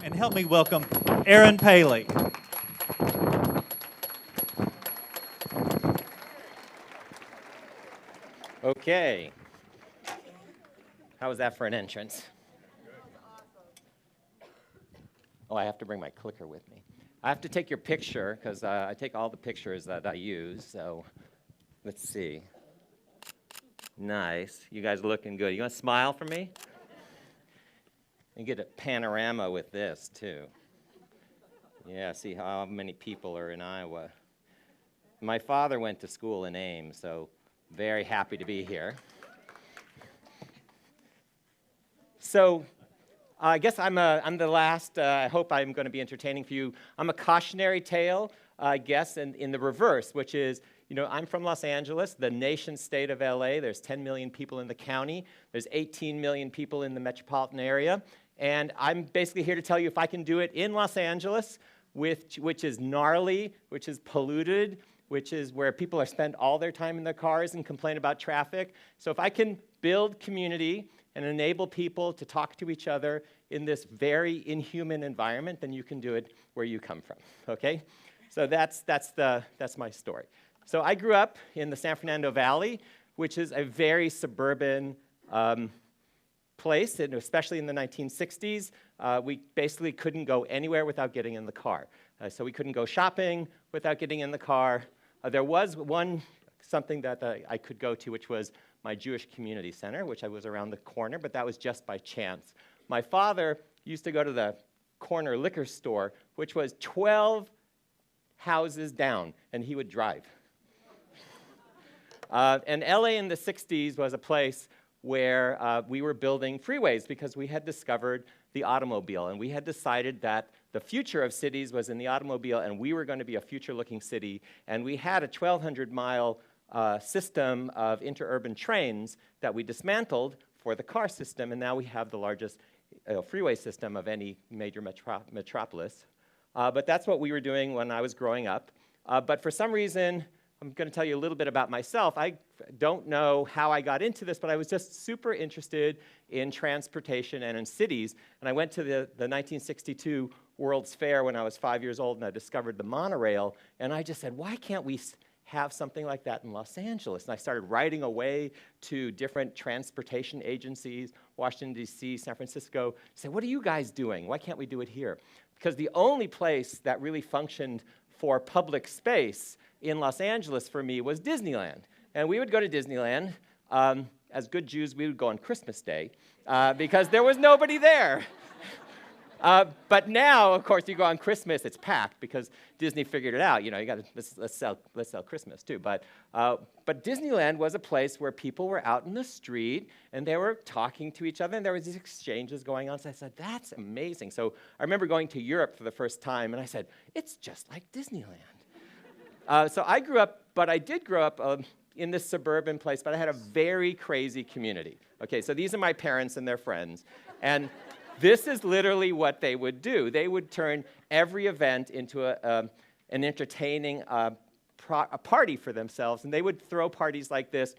And help me welcome Aaron Paley. Okay. How was that for an entrance? Oh, I have to bring my clicker with me. I have to take your picture because I take all the pictures that I use. So let's see. Nice. You guys looking good. You want to smile for me? And get a panorama with this, too. Yeah, see how many people are in Iowa. My father went to school in Ames, so very happy to be here. So I guess I'm the last. I hope I'm going to be entertaining for you. I'm a cautionary tale, I guess, in the reverse, which is, I'm from Los Angeles, the nation state of LA. There's 10 million people in the county. There's 18 million people in the metropolitan area. And I'm basically here to tell you if I can do it in Los Angeles, which is gnarly, which is polluted, which is where people are spend all their time in their cars and complain about traffic. So if I can build community and enable people to talk to each other in this very inhuman environment, then you can do it where you come from, okay? So that's my story. So I grew up in the San Fernando Valley, which is a very suburban place, and especially in the 1960s, we basically couldn't go anywhere without getting in the car. So we couldn't go shopping without getting in the car. There was something that I could go to, which was my Jewish community center, which I was around the corner, but that was just by chance. My father used to go to the corner liquor store, which was 12 houses down, and he would drive. And LA in the 60s was a place where we were building freeways because we had discovered the automobile, and we had decided that the future of cities was in the automobile, and we were going to be a future-looking city, and we had a 1,200-mile system of interurban trains that we dismantled for the car system, and now we have the largest freeway system of any major metropolis. But that's what we were doing when I was growing up. But for some reason, I'm going to tell you a little bit about myself. I don't know how I got into this, but I was just super interested in transportation and in cities. And I went to the 1962 World's Fair when I was 5 years old, and I discovered the monorail. And I just said, why can't we have something like that in Los Angeles? And I started writing away to different transportation agencies, Washington, D.C., San Francisco, say, what are you guys doing? Why can't we do it here? Because the only place that really functioned for public space in Los Angeles for me was Disneyland. And we would go to Disneyland. As good Jews, we would go on Christmas Day because there was nobody there. But now, of course, you go on Christmas, it's packed because Disney figured it out. You got to let's sell Christmas too. But Disneyland was a place where people were out in the street and they were talking to each other, and there was these exchanges going on. So I said, that's amazing. So I remember going to Europe for the first time, and I said, it's just like Disneyland. So I grew up, but I did grow up in this suburban place, but I had a very crazy community. Okay, so these are my parents and their friends, and this is literally what they would do. They would turn every event into an entertaining a party for themselves, and they would throw parties like this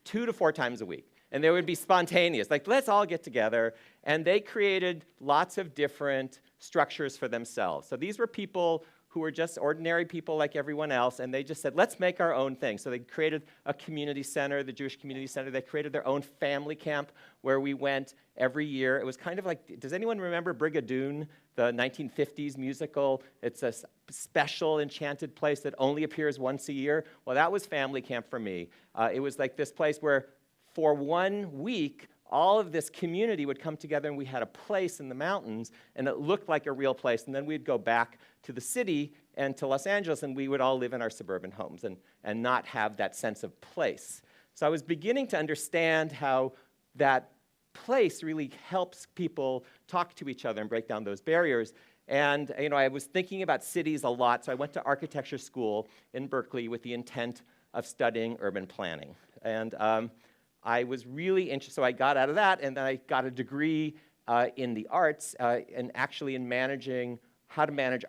2 to 4 times a week. And they would be spontaneous, like, let's all get together. And they created lots of different structures for themselves. So these were people who were just ordinary people like everyone else, and they just said, let's make our own thing. So they created a community center, the Jewish Community Center. They created their own family camp where we went every year. It was kind of like, does anyone remember Brigadoon, the 1950s musical? It's a special enchanted place that only appears once a year. Well, that was family camp for me. It was like this place where for 1 week, all of this community would come together, and we had a place in the mountains, and it looked like a real place. And then we'd go back to the city and to Los Angeles, and we would all live in our suburban homes and not have that sense of place. So I was beginning to understand how that place really helps people talk to each other and break down those barriers. And I was thinking about cities a lot, so I went to architecture school in Berkeley with the intent of studying urban planning. And I was really interested, so I got out of that, and then I got a degree in the arts, and actually in how to manage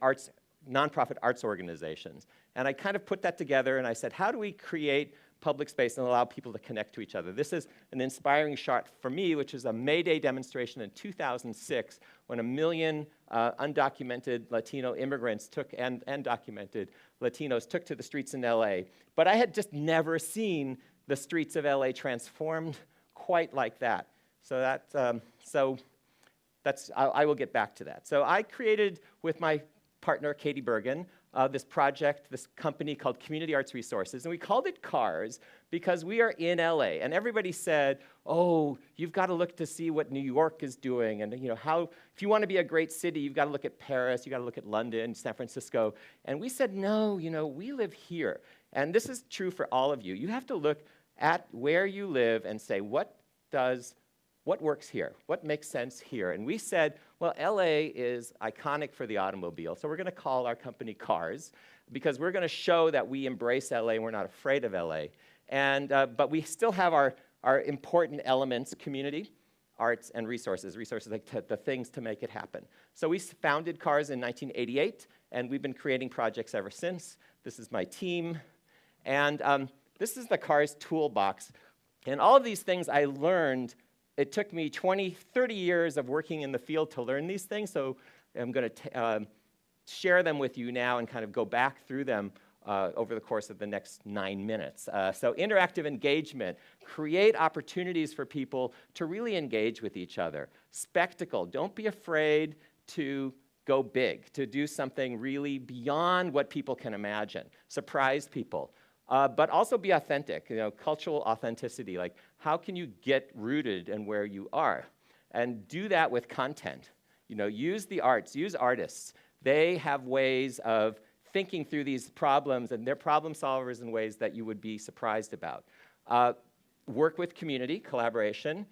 nonprofit arts organizations. And I kind of put that together, and I said, how do we create public space and allow people to connect to each other. This is an inspiring shot for me, which is a May Day demonstration in 2006 when 1 million undocumented Latino immigrants and documented Latinos took to the streets in LA. But I had just never seen the streets of LA transformed quite like that. So I will get back to that. So I created with my partner, Katie Bergen, this project, this company called Community Arts Resources, and we called it CARS because we are in LA, and everybody said, oh, you've got to look to see what New York is doing, and if you want to be a great city, you've got to look at Paris, you've got to look at London, San Francisco, and we said, no, we live here, and this is true for all of you. You have to look at where you live and say, what works here? What makes sense here? And we said, well, LA is iconic for the automobile, so we're going to call our company CARS because we're going to show that we embrace LA and we're not afraid of LA. But we still have our important elements, community, arts, and resources like the things to make it happen. So we founded CARS in 1988, and we've been creating projects ever since. This is my team, and this is the CARS toolbox. And all of these things I learned. It took me 20, 30 years of working in the field to learn these things, so I'm going to share them with you now and kind of go back through them over the course of the next 9 minutes. So interactive engagement, create opportunities for people to really engage with each other. Spectacle, don't be afraid to go big, to do something really beyond what people can imagine. Surprise people. But also be authentic, cultural authenticity. Like, how can you get rooted in where you are? And do that with content. Use the arts, use artists. They have ways of thinking through these problems, and they're problem solvers in ways that you would be surprised about. Work with community, collaboration.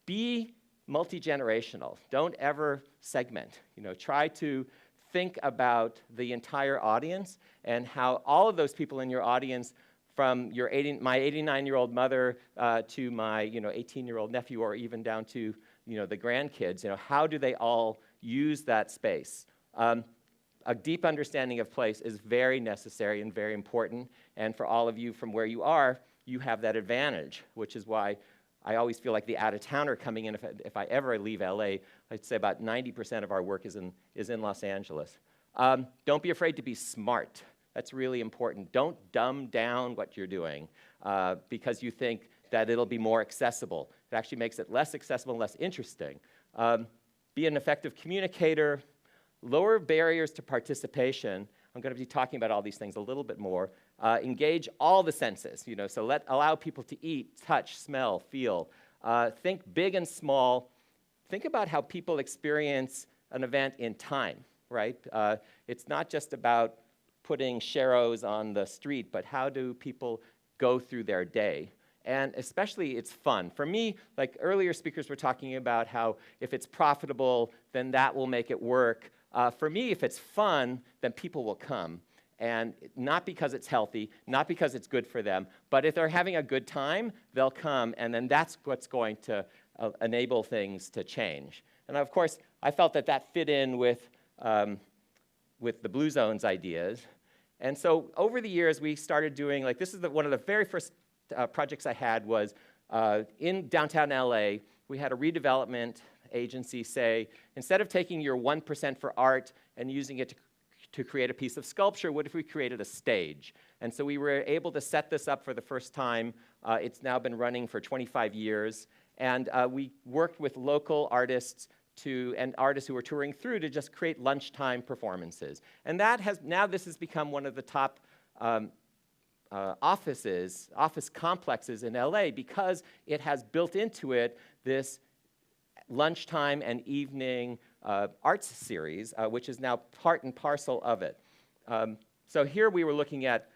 Be multi-generational. Don't ever segment. Try to think about the entire audience and how all of those people in your audience, from my 89-year-old mother to my 18-year-old nephew, or even down to the grandkids, how do they all use that space? A deep understanding of place is very necessary and very important, and for all of you from where you are, you have that advantage, which is why I always feel like the out-of-towner coming in. If I ever leave LA, I'd say about 90% of our work is in Los Angeles. Don't be afraid to be smart. That's really important. Don't dumb down what you're doing because you think that it'll be more accessible. It actually makes it less accessible and less interesting. Be an effective communicator. Lower barriers to participation. I'm going to be talking about all these things a little bit more. Engage all the senses, so allow people to eat, touch, smell, feel. Think big and small. Think about how people experience an event in time, right? It's not just about putting sharrows on the street, but how do people go through their day? And especially, it's fun. For me, like earlier speakers were talking about how if it's profitable, then that will make it work. For me, if it's fun, then people will come. And not because it's healthy, not because it's good for them, but if they're having a good time, they'll come, and then that's what's going to enable things to change. And of course, I felt that fit in with the Blue Zones ideas. And so over the years, we started doing, this is one of the very first projects I had was in downtown LA. We had a redevelopment agency say, instead of taking your 1% for art and using it to create a piece of sculpture, what if we created a stage? And so we were able to set this up for the first time. It's now been running for 25 years. And we worked with local artists and artists who were touring through to just create lunchtime performances. And this has become one of the top office complexes in LA because it has built into it this lunchtime and evening arts series, which is now part and parcel of it. So here we were looking at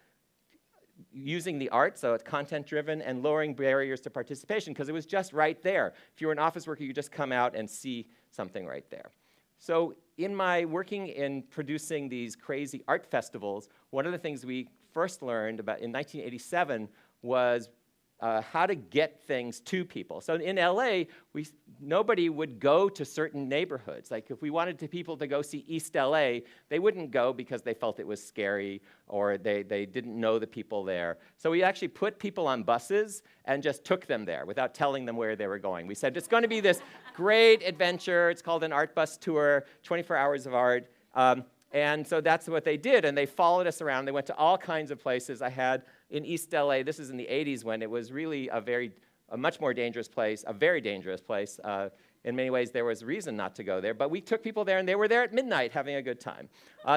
using the art, so it's content-driven, and lowering barriers to participation, because it was just right there. If you were an office worker, you just come out and see something right there. So in my working in producing these crazy art festivals, one of the things we first learned about in 1987 was how to get things to people. So in LA, nobody would go to certain neighborhoods. Like if we wanted people to go see East LA, they wouldn't go because they felt it was scary or they didn't know the people there. So we actually put people on buses and just took them there without telling them where they were going. We said, it's going to be this great adventure. It's called an art bus tour, 24 hours of art. And so that's what they did, and they followed us around. They went to all kinds of places. I had in East LA, this is in the 80s when it was really a much more dangerous place, a very dangerous place. In many ways, there was reason not to go there, but we took people there, and they were there at midnight having a good time.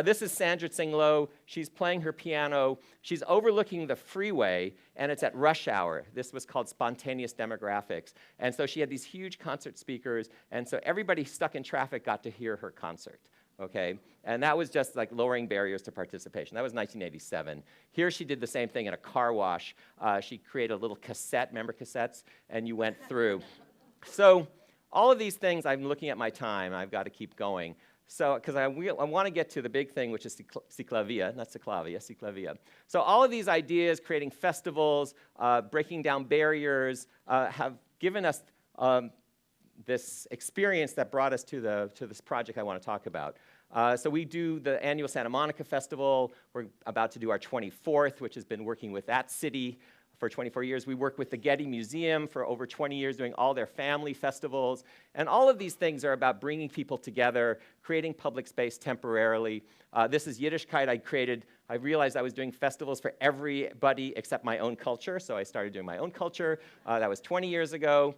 This is Sandra Tsinglo. She's playing her piano. She's overlooking the freeway, and it's at rush hour. This was called spontaneous demographics. And so she had these huge concert speakers, and so everybody stuck in traffic got to hear her concert. Okay, and that was just like lowering barriers to participation. That was 1987. Here she did the same thing in a car wash. She created a little cassette, remember cassettes? And you went through. So all of these things, I'm looking at my time. I've got to keep going. So, because I want to get to the big thing, which is CicLAvia, not CicLAvia, CicLAvia. So all of these ideas, creating festivals, breaking down barriers, have given us this experience that brought us to this project I want to talk about. So we do the annual Santa Monica Festival. We're about to do our 24th, which has been working with that city for 24 years. We work with the Getty Museum for over 20 years, doing all their family festivals. And all of these things are about bringing people together, creating public space temporarily. This is Yiddishkayt. I realized I was doing festivals for everybody except my own culture, so I started doing my own culture. That was 20 years ago.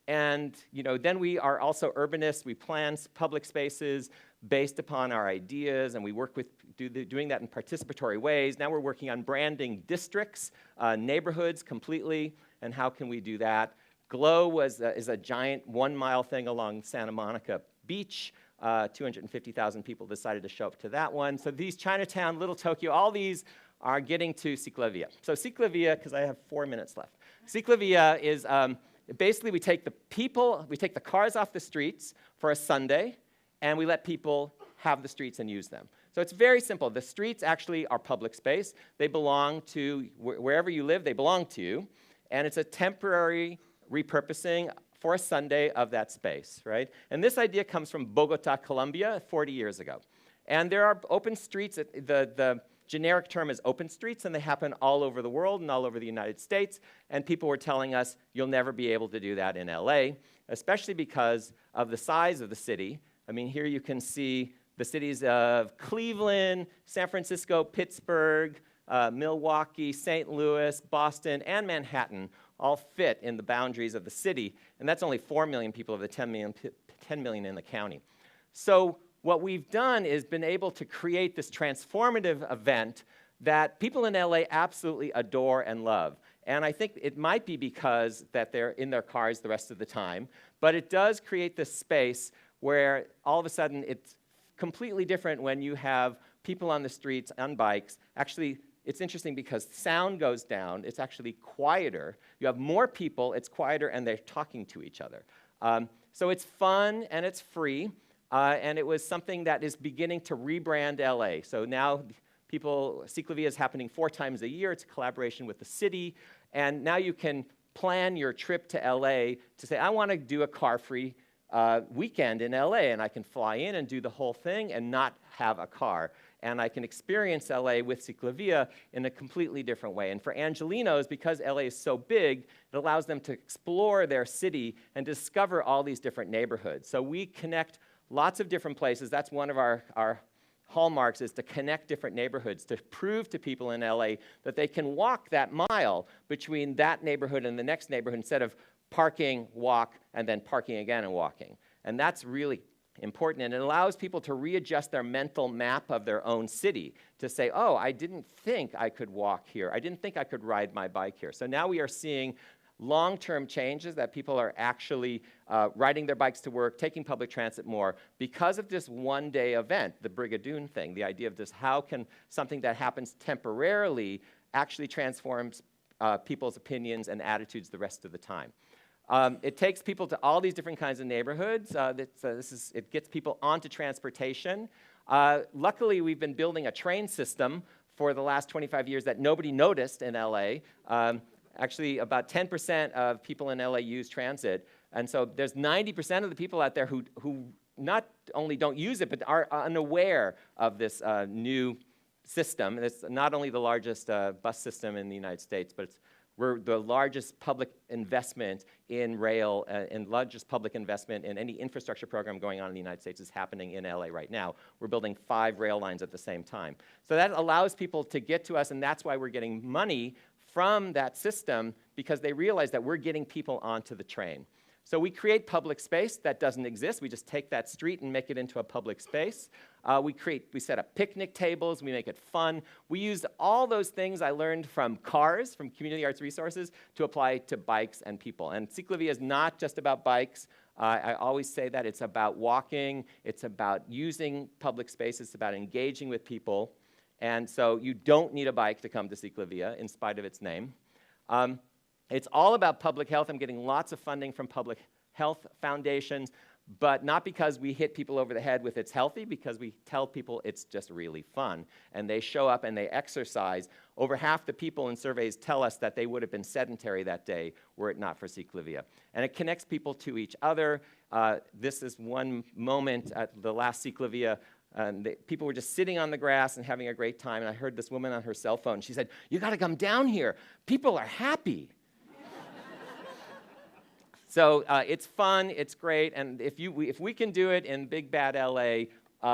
And then we are also urbanists. We plan public spaces based upon our ideas, and we work with doing that in participatory ways. Now we're working on branding districts, neighborhoods completely, and how can we do that? GLOW is a giant 1-mile thing along Santa Monica Beach. 250,000 people decided to show up to that one. So these Chinatown, Little Tokyo, all these are getting to CicLAvia. So CicLAvia, because I have 4 minutes left. CicLAvia is basically we take the cars off the streets for a Sunday, and we let people have the streets and use them. So it's very simple. The streets actually are public space. They belong to, wherever you live, they belong to you. And it's a temporary repurposing for a Sunday of that space, right? And this idea comes from Bogota, Colombia, 40 years ago. And there are open streets. The generic term is open streets, and they happen all over the world and all over the United States. And people were telling us, you'll never be able to do that in LA, especially because of the size of the city. I mean, here you can see the cities of Cleveland, San Francisco, Pittsburgh, Milwaukee, St. Louis, Boston, and Manhattan all fit in the boundaries of the city. And that's only 4 million people of the 10 million in the county. So what we've done is been able to create this transformative event that people in LA absolutely adore and love. And I think it might be because that they're in their cars the rest of the time, but it does create this space where all of a sudden it's completely different when you have people on the streets on bikes. Actually, it's interesting because sound goes down. It's actually quieter. You have more people, it's quieter, and they're talking to each other. So it's fun and it's free. And it was something that is beginning to rebrand LA. So now CicLAvia is happening 4 times a year. It's a collaboration with the city. And now you can plan your trip to LA to say, I want to do a car-free weekend in LA. And I can fly in and do the whole thing and not have a car. And I can experience LA with CicLAvia in a completely different way. And for Angelenos, because LA is so big, it allows them to explore their city and discover all these different neighborhoods. So we connect lots of different places. That's one of our hallmarks, is to connect different neighborhoods, to prove to people in LA that they can walk that mile between that neighborhood and the next neighborhood instead of parking, walk, and then parking again and walking. And that's really important, and it allows people to readjust their mental map of their own city to say, oh, I didn't think I could walk here. I didn't think I could ride my bike here. So now we are seeing long-term changes that people are actually riding their bikes to work, taking public transit more because of this one-day event, the Brigadoon thing, the idea of this, how can something that happens temporarily actually transforms people's opinions and attitudes the rest of the time. It takes people to all these different kinds of neighborhoods. It gets people onto transportation. Luckily, we've been building a train system for the last 25 years that nobody noticed in LA. Actually, about 10% of people in LA use transit. And so there's 90% of the people out there who not only don't use it, but are unaware of this new system. It's not only the largest bus system in the United States, but we're the largest public investment in rail and largest public investment in any infrastructure program going on in the United States is happening in LA right now. We're building 5 rail lines at the same time. So that allows people to get to us, and that's why we're getting money from that system, because they realize that we're getting people onto the train. So we create public space that doesn't exist. We just take that street and make it into a public space. We set up picnic tables. We make it fun. We use all those things I learned from cars, from community arts resources, to apply to bikes and people. And CicLAvia is not just about bikes. I always say that. It's about walking. It's about using public space. It's about engaging with people. And so you don't need a bike to come to CicLAvia, in spite of its name. It's all about public health. I'm getting lots of funding from public health foundations, but not because we hit people over the head with it's healthy, because we tell people it's just really fun. And they show up and they exercise. Over half the people in surveys tell us that they would have been sedentary that day were it not for CicLAvia. And it connects people to each other. This is one moment at the last CicLAvia. People were just sitting on the grass and having a great time. And I heard this woman on her cell phone. She said, "You got to come down here. People are happy." So it's fun, it's great, and if we can do it in big bad LA,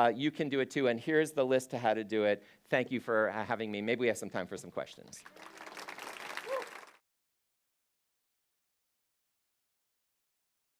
you can do it too. And here's the list to how to do it. Thank you for having me. Maybe we have some time for some questions.